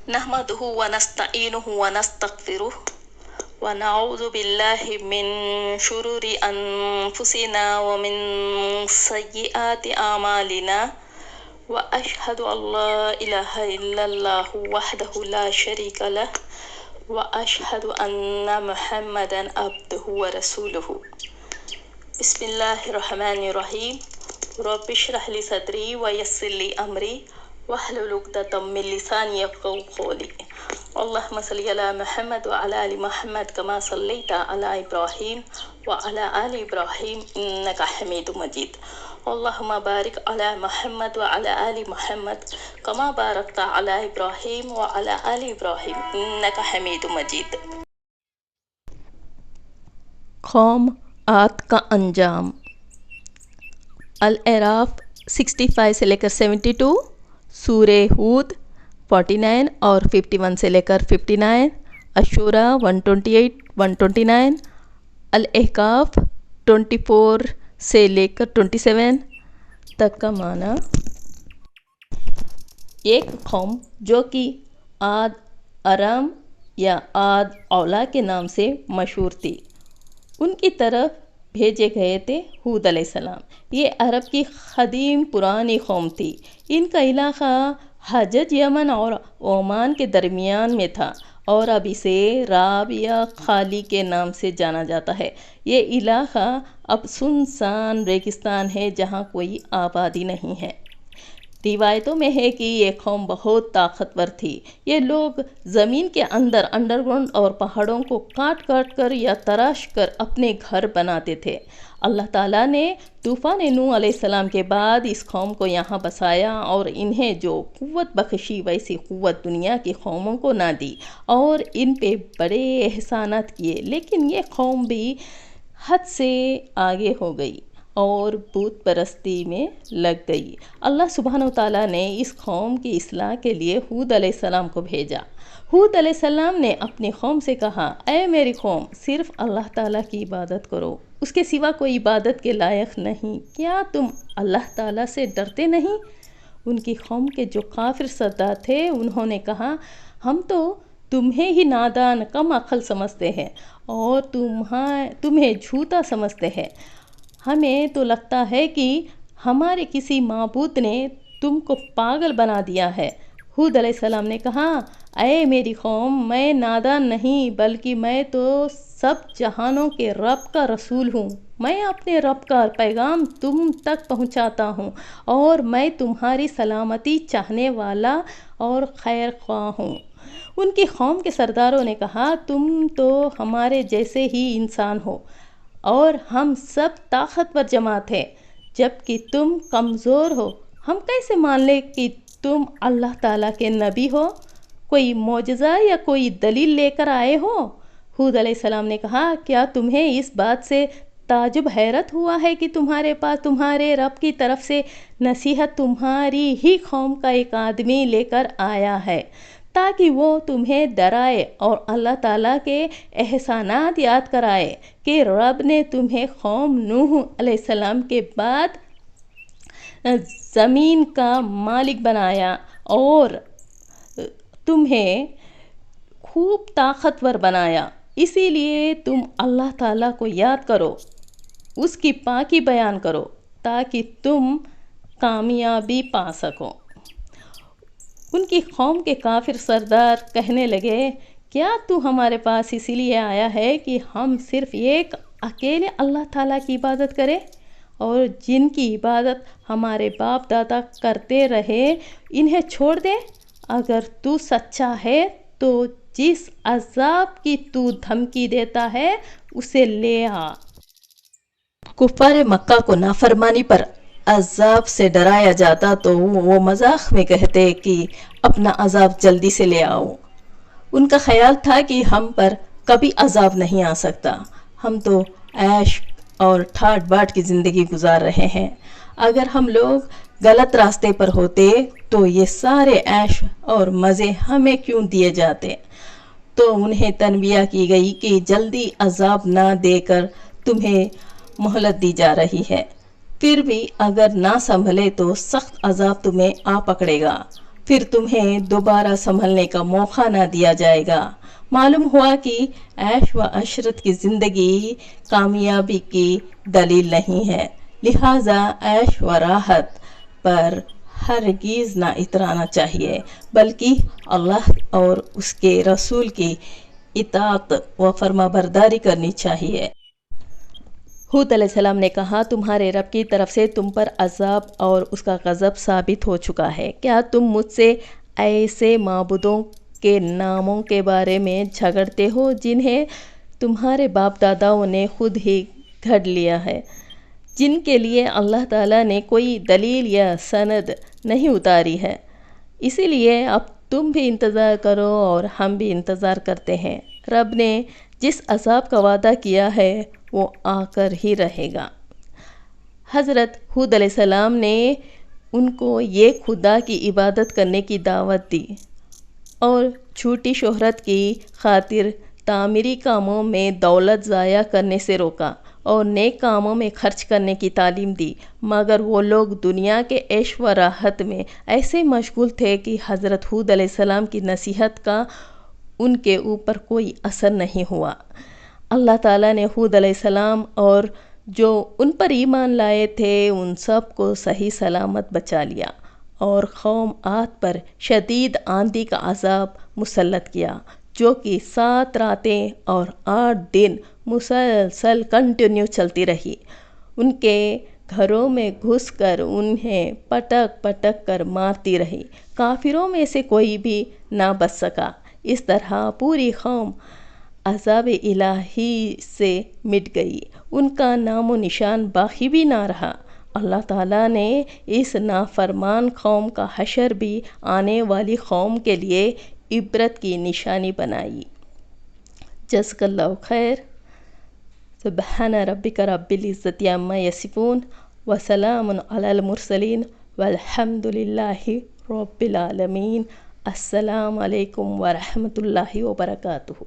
نحمده ونستعينه ونستغفره ونعوذ بالله من شرور أنفسنا ومن سيئات أعمالنا وأشهد أن لا إله إلا الله وحده لا شريك له وأشهد أن محمدا عبده ورسوله. بسم الله الرحمن الرحيم. رب اشرح لي صدري ويسر لي أمري واحلل عقدة من لساني يفقهوا قولي. اللهم صل على محمد وعلى آل محمد كما صليت على إبراهيم وعلى آل إبراهيم إنك حميد مجيد. اللهم بارك على محمد وعلى آل محمد كما باركت على إبراهيم وعلى آل إبراهيم إنك حميد مجيد. قوم آت کا انجام. الاعراف 65 سے لے کر 72، سورہ ہود 49 اور 51 سے لے کر 59، الشورى 128 129، الاحقاف 24 سے لے کر 27 تک کا معنی. ایک قوم جو کہ عاد ارم یا عاد اولا کے نام سے مشہور تھی، ان کی طرف بھیجے گئے تھے ہود علیہ السلام. یہ عرب کی قدیم پرانی قوم تھی. ان کا علاقہ حجج یمن اور عمان کے درمیان میں تھا اور اب اسے راب یا خالی کے نام سے جانا جاتا ہے. یہ علاقہ اب سنسان ریگستان ہے جہاں کوئی آبادی نہیں ہے. روایتوں میں ہے کہ یہ قوم بہت طاقتور تھی. یہ لوگ زمین کے اندر انڈر گراؤنڈ اور پہاڑوں کو کاٹ کاٹ کر یا تراش کر اپنے گھر بناتے تھے. اللہ تعالیٰ نے طوفان نوح علیہ السلام کے بعد اس قوم کو یہاں بسایا اور انہیں جو قوت بخشی ویسی قوت دنیا کی قوموں کو نہ دی اور ان پہ بڑے احسانات کیے. لیکن یہ قوم بھی حد سے آگے ہو گئی اور بت پرستی میں لگ گئی. اللہ سبحانہ وتعالیٰ نے اس قوم کی اصلاح کے لیے ہود علیہ السلام کو بھیجا. ہود علیہ السلام نے اپنی قوم سے کہا، اے میری قوم، صرف اللہ تعالیٰ کی عبادت کرو، اس کے سوا کوئی عبادت کے لائق نہیں. کیا تم اللہ تعالیٰ سے ڈرتے نہیں؟ ان کی قوم کے جو کافر سردار تھے انہوں نے کہا، ہم تو تمہیں ہی نادان کم عقل سمجھتے ہیں اور تمہیں جھوٹا سمجھتے ہیں. ہمیں تو لگتا ہے کہ ہمارے کسی معبود نے تم کو پاگل بنا دیا ہے. ہود علیہ السلام نے کہا، اے میری قوم، میں نادان نہیں بلکہ میں تو سب جہانوں کے رب کا رسول ہوں. میں اپنے رب کا پیغام تم تک پہنچاتا ہوں اور میں تمہاری سلامتی چاہنے والا اور خیر خواہ ہوں. ان کی قوم کے سرداروں نے کہا، تم تو ہمارے جیسے ہی انسان ہو اور ہم سب طاقتور جماعت ہیں جبکہ تم کمزور ہو. ہم کیسے مان لیں کہ تم اللہ تعالیٰ کے نبی ہو؟ کوئی معجزہ یا کوئی دلیل لے کر آئے ہو؟ ہود علیہ السلام نے کہا، کیا تمہیں اس بات سے تعجب حیرت ہوا ہے کہ تمہارے پاس تمہارے رب کی طرف سے نصیحت تمہاری ہی قوم کا ایک آدمی لے کر آیا ہے تاکہ وہ تمہیں ڈرائے اور اللہ تعالیٰ کے احسانات یاد کرائے کہ رب نے تمہیں قوم نوح علیہ السلام کے بعد زمین کا مالک بنایا اور تمہیں خوب طاقتور بنایا. اسی لیے تم اللہ تعالیٰ کو یاد کرو، اس کی پاکی بیان کرو تاکہ تم کامیابی پا سکو. ان کی قوم کے کافر سردار کہنے لگے، کیا تو ہمارے پاس اسی لیے آیا ہے کہ ہم صرف ایک اکیلے اللہ تعالیٰ کی عبادت کریں اور جن کی عبادت ہمارے باپ دادا کرتے رہے انہیں چھوڑ دیں؟ اگر تو سچا ہے تو جس عذاب کی تو دھمکی دیتا ہے اسے لے آ. کفار مکہ کو نافرمانی پر عذاب سے ڈرایا جاتا تو وہ مذاق میں کہتے کہ اپنا عذاب جلدی سے لے آؤ. ان کا خیال تھا کہ ہم پر کبھی عذاب نہیں آ سکتا، ہم تو عیش اور ٹھاٹ باٹ کی زندگی گزار رہے ہیں. اگر ہم لوگ غلط راستے پر ہوتے تو یہ سارے عیش اور مزے ہمیں کیوں دیے جاتے؟ تو انہیں تنبیہ کی گئی کہ جلدی عذاب نہ دے کر تمہیں مہلت دی جا رہی ہے. پھر بھی اگر نہ سنبھلے تو سخت عذاب تمہیں آ پکڑے گا. پھر تمہیں دوبارہ سنبھلنے کا موقع نہ دیا جائے گا۔ معلوم ہوا کہ عیش و عشرت کی زندگی کامیابی کی دلیل نہیں ہے، لہٰذا عیش و راحت پر ہرگز نہ اترانا چاہیے، بلکہ اللہ اور اس کے رسول کی اطاعت و فرما برداری کرنی چاہیے۔ ہود علیہ السلام نے کہا، تمہارے رب کی طرف سے تم پر عذاب اور اس کا غضب ثابت ہو چکا ہے۔ کیا تم مجھ سے ایسے معبودوں کے ناموں کے بارے میں جھگڑتے ہو جنہیں تمہارے باپ داداؤں نے خود ہی گھڑ لیا ہے، جن کے لیے اللہ تعالیٰ نے کوئی دلیل یا سند نہیں اتاری ہے؟ اسی لیے اب تم بھی انتظار کرو اور ہم بھی انتظار کرتے ہیں۔ رب نے جس عذاب کا وعدہ کیا ہے وہ آ کر ہی رہے گا۔ حضرت ہود علیہ السلام نے ان کو یہ خدا کی عبادت کرنے کی دعوت دی اور جھوٹی شہرت کی خاطر تعمیری کاموں میں دولت ضائع کرنے سے روکا اور نیک کاموں میں خرچ کرنے کی تعلیم دی، مگر وہ لوگ دنیا کے عیش و راحت میں ایسے مشغول تھے کہ حضرت ہود علیہ السلام کی نصیحت کا ان کے اوپر کوئی اثر نہیں ہوا۔ اللہ تعالیٰ نے ہود علیہ السلام اور جو ان پر ایمان لائے تھے ان سب کو صحیح سلامت بچا لیا اور قوم عاد پر شدید آندھی کا عذاب مسلط کیا، جو کہ 7 راتیں اور 8 دن مسلسل کنٹینیو چلتی رہی۔ ان کے گھروں میں گھس کر انہیں پٹک پٹک کر مارتی رہی، کافروں میں سے کوئی بھی نہ بچ سکا۔ اس طرح پوری قوم عذاب الہی سے مٹ گئی، ان کا نام و نشان باقی بھی نہ رہا۔ اللہ تعالیٰ نے اس نافرمان قوم کا حشر بھی آنے والی قوم کے لیے عبرت کی نشانی بنائی۔ جزاک اللہ خیر۔ سبحان ربک رب العزت عما یصفون وسلام علی المرسلین والحمد للہ رب العالمین۔ السلام علیکم ورحمۃ اللہ وبرکاتہ۔